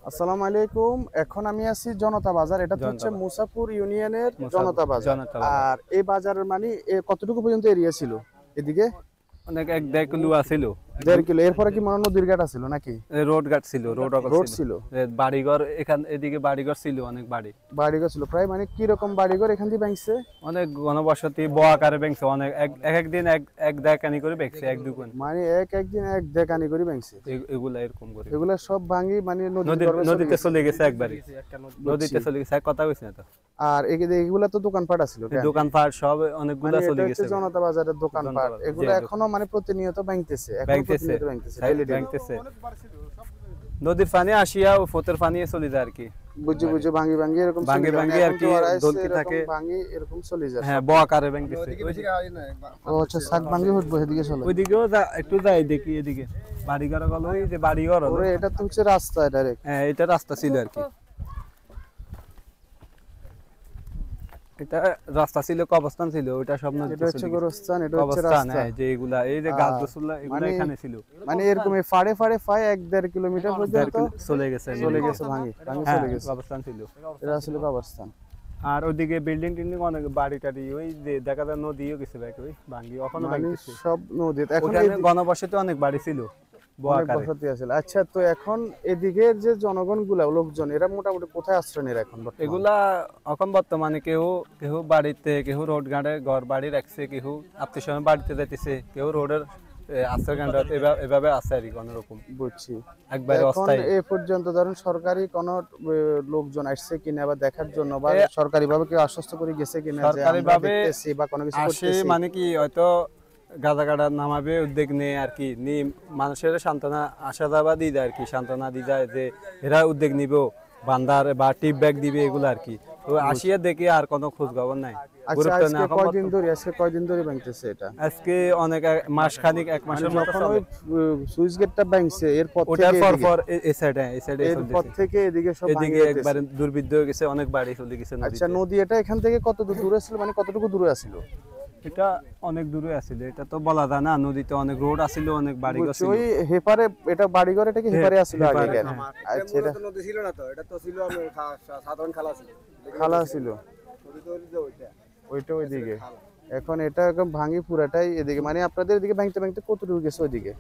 আসসালামু আলাইকুম। এখন আমি আছি জনতা বাজার। এটা হচ্ছে মুসাপুর ইউনিয়নের জনতা বাজার। আর এই বাজারের মানে কতটুকু পর্যন্ত এরিয়া ছিল এদিকে? অনেক 1-1.5 কিলো আছিল। 1.5 কিলো। এরপরে কি মনে নদীর ঘাট ছিল নাকি? রোড ঘাট ছিল, রোড ছিল। বাড়িঘর এদিকে বাড়িঘর ছিল, অনেক বাড়িঘর ছিল প্রায়। মানে কি রকম বাড়িঘর এখান দিয়ে ভাঙছে? অনেক ঘনবসতি ব আকারে ভাঙছে, অনেক এক একদিন এক দেখানি করে ভাঙছে, এক দুগুণ। মানে একদিন এক দেখানি করে ভাঙছে। এগুলা এরকম করে এগুলা সব ভাঙি মানে নদীতে চলে গেছে একবারে। নদীতে চলে গেছে, কথা কইছ না তো। আর এগুলা তো দোকানপাট ছিল, দোকানপাট সব অনেকগুলা চলে গেছে। জনতা বাজারের দোকানপাট এগুলো এখনো মানে প্রতিনিয়ত ভাঙতেছে। নদীর পানি আসিয়া ও ফতের পানি চলে যায় আর কি। বুঝে ভাঙি এরকম ভাঙি আর কি, দলকি থাকে ভাঙি এরকম চলে যায়। হ্যাঁ, ব আকারে ভাঙতেছে। ও আচ্ছা, শাক ভাঙি উঠবো এদিকে চলে। ওইদিকেও একটু যাই দেখি, এদিকে বাড়িঘর গেল, ওই যে বাড়িঘর হলো। এটা তো হচ্ছে রাস্তা ডাইরেক্ট। হ্যাঁ, এটা রাস্তা ছিল আর কি। এটা রাস্তা ছিল, কবরস্থান ছিল, ওইটা সব না। এটা হচ্ছে গোরস্থান, এটা হচ্ছে রাস্তা। যে এগুলা এই যে গাছ গোছলা এগুলা এখানে ছিল। মানে এরকম ফাড়ে প্রায় 1-1.5 কিলোমিটার পর্যন্ত চলে গেছে ভাঙি চলে গেছে। কবরস্থান ছিল, এটা আসলে কবরস্থান। আর ওইদিকে বিল্ডিং টিল্ডিং অনেক, বাড়ি টাড়ি ওই যে দেখা যায় নদীও গেছে ভাই, ওই ভাঙি এখনো ভাঙতেছে সব নদী। এখন ঘনবসতি অনেক বাড়ি ছিল, বসতি আছে। আচ্ছা, তো এখন এদিকের যে জনগণ গুলা, লোকজন, এরা মোটামুটি কোথায় আশ্রয় নেয় এখন? এগুলা এখন বর্তমানে কেউ কেউ বাড়িতে, কেউ রোড ঘাটে ঘর বাড়ি রাখছে, কেউ আত্মীয় বাড়িতে যাইতেছে, কেউ রোডের আশ্রয় কেন্দ্র এভাবে আছে আর কি, কোনরকম। বুঝছি। একবারে অস্থায়ী। এ পর্যন্ত ধরুন সরকারি কোন লোকজন আসছে কিনা বা দেখার জন্য, বা সরকারি ভাবে কেউ আশ্বস্ত করে গেছে কিনা যে আমরা দেখতেছি বা কোনো কিছু করতেছি? মানে কি হয়তো গাদা গাড়া নামাবে উদ্যোগ নেই আর কি, মানুষের সান্ত্বনা আশাবাদ দিয়ে যায় আর কি, সান্ত্বনা দিয়ে যায় যে এরা উদ্যোগ নিব, বান্দার বা টিপ ব্যাগ দিবে, এগুলো আর কি। তো আসিয়া দেখি আর কোনো খোঁজ খবর নাই। কয়দিন ধরে ভাঙতেছে এটা? আজকে অনেক মাস খানিক, 1 মাসের মতো। সুইচ গেটটা ভাঙছে এরপর থেকে এদিকে সব এদিকে একবারে দুর্বৃত্ত হয়ে গেছে, অনেক বাড়ি চলে গেছে। আচ্ছা, নদী এটা এখান থেকে কত দূরে ছিল, মানে কতটুকু দূরে আছিল? এটা অনেক দূরে আছিল, এটা তো বলা যায় না। নদীতে অনেক রোড আছিল, অনেক বাড়িঘর ছিল। ওই হেপারে এটা বাড়িঘর, এটা কি হেপারে আছিল আগে? কেন আচ্ছা, এটা নদী ছিল না তো, এটা তো ছিল সাধারণ খালা ছিল। খালা ছিল ওইটা ওইদিকে। এখন এটা একদম ভাঙি পুরাটাই এদিকে। মানে আপনাদের এদিকে ভাঙতে ভাঙতে কতটুকু গেছে ওইদিকে?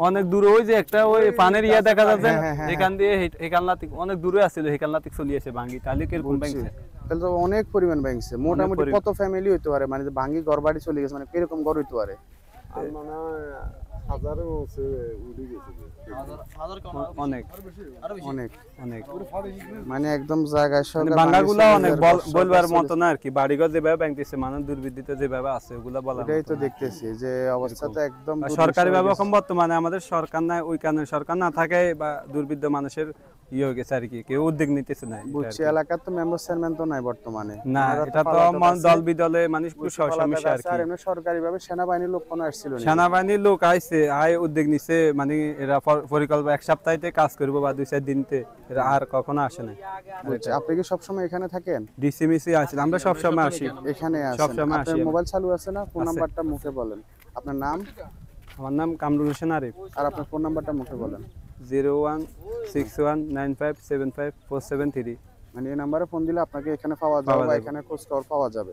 অনেক দূরে, ওই যে একটা ওই পানের ইয়া দেখা যাচ্ছে, এখান দিয়ে হেকালনাতিক অনেক দূরে আছিল, হেকালনাতিক চলিয়েছে ভাঙি। তাহলে কিরকম ভাঙছে? তাহলে তো অনেক পরিমাণ ভাঙছে। মোটামুটি কত ফ্যামিলি হইতে পারে, মানে ভাঙি ঘর বাড়ি চলে গেছে, মানে কিরকম ঘর হইতে পারে? অনেক অনেক অনেক, মানে একদম জায়গায় ভাঙাগুলো অনেক বলবার মতো না আর কি। বাড়িঘর যেভাবে ভাঙতেছে, মানুষ দুর্বৃত্ত যেভাবে আছে, ওগুলা বলা। এটাই তো দেখতেছি যে অবস্থাটা একদম সরকারি ভাবে এখন বর্তমানে আমাদের সরকার নাই, ওই কারণে সরকার না থাকে বা দুর্বৃত্ত মানুষের ইয়ে হয়ে গেছে আর কি, কেউ উদ্যোগ নিতেছে না। বুঝছি। এলাকার তো মেম্বার চেয়ারম্যান তো নাই বর্তমানে। না, এটা তো দল বিদলে মানুষ সমস্যা আর কি। আর এমনি সরকারি ভাবে সেনাবাহিনীর লোক কোনো আসছিল না? সেনাবাহিনীর লোক আইছে, উদ্যোগ নিছে, মানে এরা পরিকল্পনা 1 সপ্তাহেতে কাজ করবো বা 2-4 দিনতে, এরা আর কখনো আসে না। আপনি কি সবসময় এখানে থাকেন? ডিসিমিসি আসি, আমরা সবসময় আসি এখানে। আপনার মোবাইল চালু আছে না? ফোন নাম্বারটা মুখে বলেন। আপনার নাম? আমার নাম কামরুল হোসেন আরিফ। আর আপনার ফোন নাম্বারটা মুখে বলেন। 0161957547 মানে এই নাম্বারে ফোন দিলে আপনাকে এখানে পাওয়া যাবে বা এখানে খোঁজ খবর পাওয়া যাবে।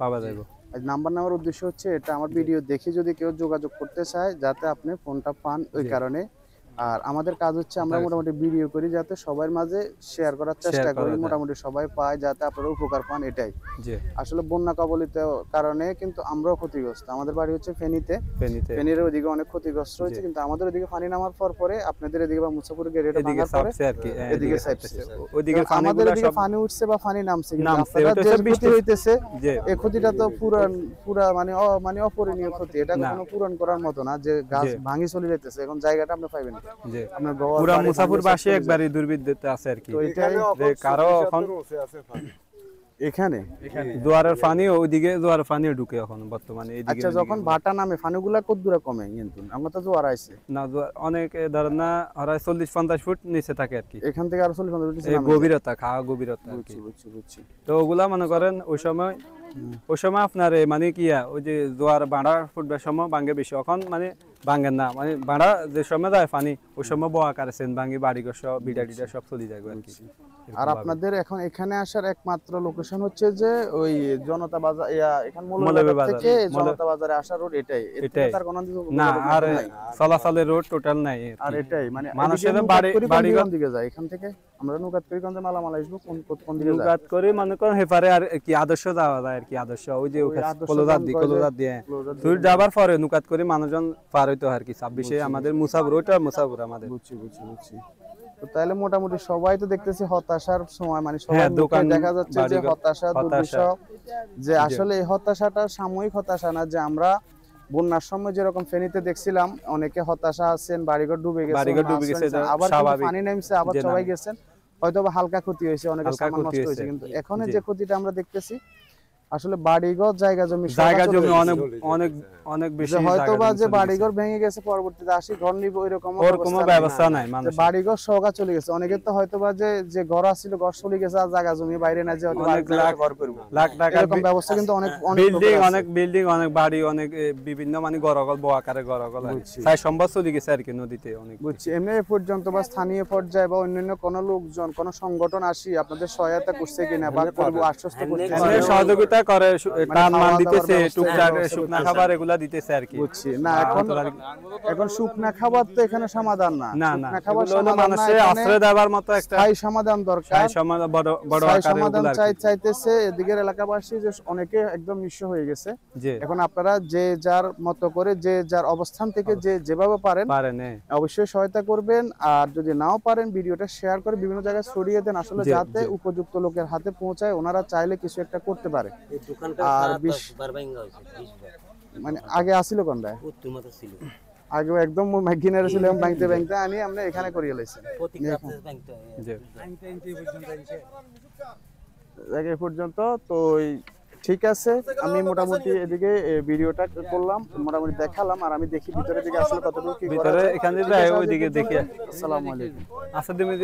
আজ নাম্বার নেওয়ার উদ্দেশ্য হচ্ছে এটা, আমার ভিডিও দেখে যদি কেউ যোগাযোগ করতে চায় যাতে আপনি ফোনটা পান, ওই কারণে। আর আমাদের কাজ হচ্ছে আমরা মোটামুটি ভিডিও করি যাতে সবার মাঝে শেয়ার করার চেষ্টা করি, মোটামুটি সবাই পায়, যাতে আপনারা উপকার পান, এটাই। আসলে বন্যা কবলিত কারণে কিন্তু আমরাও ক্ষতিগ্রস্ত। আমাদের বাড়ি হচ্ছে ফেনীতে। ফেনীর ওইদিকে অনেক ক্ষতিগ্রস্ত হয়েছে, কিন্তু আমাদের ওইদিকে পানি নামার পরে আপনাদের এদিকে বা মুসাপুর গেটে ভাঙার পরে এদিকে আমাদের এদিকে পানি উঠছে বা পানি নামছে, কিন্তু আপনারা যে ক্ষতি হইতেছে এই ক্ষতিটা তো পুরা মানে অপূরণীয় ক্ষতি। এটা কোনো পূরণ করার মতো না যে গাছ ভাঙি চলে যাইতেছে, এখন জায়গাটা আপনি পাইবেন। পুরা মুসাফির বাসী একবারই দুর্বৃত্ততে আছে আর কি। কারো এখন এখানে জোয়ারের পানি ওইদিকে জোয়ারের পানি ঢুকে এখন বর্তমানে এইদিকে আচ্ছা যখন ভাটা নামে পানিগুলা কত দূরে কমে কিন্তু আমরা তো জোয়ার আইছে না অনেক ধরেন না ওরা 40-50 ফুট নিচে থাকে আর কি এখান থেকে আর 40-50 ফুট নিচে এই নামে যায়। গভীরতা খাওয়া গভীরতা আর কি। বুঝছি তো ওগুলা মনে করেন ওই সময় আপনার মানে কি ওই যে জোয়ার বাঁধা ফুটবার সময় ভাঙ্গে বেশি এখন মানে ভাঙ্গেন না মানে বাঁধা যে সময় যায় পানি ওই সময় বড় আকারে সেন ভাঙ্গি বাড়িঘর সব বিড়া টিডা সব চলে যাবে আর কি। আর আপনাদের এখন এখানে আসার একমাত্র লোকেশন হচ্ছে যে ওই জনতা বাজার এখানে মৌলভী বাজার থেকে জনতা বাজারে আসার রোড এটাই এর থেকে এটাই। তার কোনো না আর নাই। চলাচলের রোড টোটাল নাই আর এটাই মানে মানুষের এদিকে বাড়ি নুকাতকরি বাড়িঘর কোন দিকে যায় এখান থেকে আমরা নুকাতকরিগঞ্জে মালামাল আসবো কোন দিকে যায় লুকাত করে মনে করেন হেপারে আর কি আদর্শ যাওয়া যায় আর কি আদর্শ ওই যে আদর্শ কলোদার গান দি কয় যে- কলোদার দিয়ে ক্লোজার সুর যাবার পরে নুকাত করে মানুষজন পার হইতো আর কি 26-এ আমাদের মুসাফর ওইটা মুসাফর আমাদের বুঝছি তো তাহলে মোটামুটি সবাই তো দেখতেছি হতাশার সময় মানে সবাই হ্যাঁ, মুখে দোকান, দেখা যাচ্ছে যে বাড়িঘর, হতাশা দুর্বিষহ যে আসলে এই হতাশাটা সাময়িক হতাশা না যে আমরা বন্যার সময় যেরকম ফেনীতে দেখছিলাম অনেকে হতাশা আছেন বাড়িঘর ডুবে গেছে বাড়িঘর মাছ ডুবে গেছে, হয়েছে, এটা আবার কিন্তু স্বাভাবিক। পানি নেমছে আবার যে সবাই নামে। গেছেন হয়তো বা হালকা ক্ষতি হয়েছে অনেকের হালকা সামান ক্ষতি নষ্ট হয়েছে হয়েছে। কিন্তু এখন জি। যে ক্ষতিটা আমরা দেখতেছি আসলে বাড়িঘর জায়গা জমি সব জায়গা চলে জমি গেছে। অনেক অনেক অনেক বেশি যে হয়তো জায়গা বা জমি যে চলে বাড়িঘর ভেঙে গেছে পরবর্তীতে আসি ঘর নিব ওইরকম গেছে। ওর কোনো ব্যবস্থা নাই যে মানুষ বাড়িঘর সহগা চলে গেছে অনেকের তো হয়তো বা যে ঘর আছিল ঘর চলে গেছে আর জায়গা জমি বাইরে না যে হয়তো অনেক বাড়িতে লাখ ঘর করব লাখ টাকা এরকম ব্যবস্থা কিন্তু অনেক বিল্ডিং লোকের আছে। অনেক বিল্ডিং অনেক বাড়ি অনেক বিভিন্ন মানে গরগল বড় আকারে গরগল তাই সম্ভব চলে গেছে আর কি নদীতে অনেক বুঝছি এমনি এ পর্যন্ত বা স্থানীয় পর্যায়ে বা অন্যান্য কোনো লোকজন কোনো সংগঠন আসি আপনাদের সহায়তা করছে কিনা বা করবো আশ্বস্ত করছে এমনি সহযোগিতা করে টান মান খাওয়া দিতেছে দাওয়ার টুকটাক ব্যবস্থা শুকনা খাবার এগুলা দিতেছে আর কি বুঝছি না এখন শুকনা খাবার তো এখানে সমাধান না না শুকনা খাবার এগুলো হলো সমাধান না, মানুষের এখানে আশ্রয় দেওয়ার মতো একটা স্থায়ী সমাধান দরকার স্থায়ী সমাধান বড় বড় স্থায়ী আকারে সমাধান ওগুলা আর কি। চাইতেছে এদিকের এলাকাবাসী যে অনেকে একদম নিঃস্ব হয়ে গেছে জি এখন আপনারা যে যার মতো করে যে যার অবস্থান থেকে যে যেভাবে পারেন পারেন অবশ্যই সহায়তা করবেন আর যদি নাও পারেন ভিডিওটা শেয়ার করে বিভিন্ন জায়গায় ছড়িয়ে দেন আসলে জি, যাতে জি। উপযুক্ত লোকের হাতে পৌঁছায় ওনারা চাইলে কিছু একটা করতে পারে এই দোকানটা আর 7-10 বিশ- বার ভাঙা হয়েছে 20 বার মানে আগে আসিল কোনটায় প্রতি মাথা ছিল আগে একদম ম্যাগিনারে ছিল ভাঙতে আনি আমরা এখানে করিয়ে লাইছি প্রতি রাতে ভাঙতে হয় জি জায়গা এ পর্যন্ত তো ঠিক আছে আমি মোটামুটি এদিকে ভিডিওটা করলাম মোটামুটি দেখালাম আর আমি দেখি ভিতরে দিকে আসলে কতটুকু কি করা ভিতরে যায়। এখানে ঠিক আছে, আজ এই ওইদিকে পর্যন্ত। দেখি আসসালামু আলাইকুম আসাদ দিবে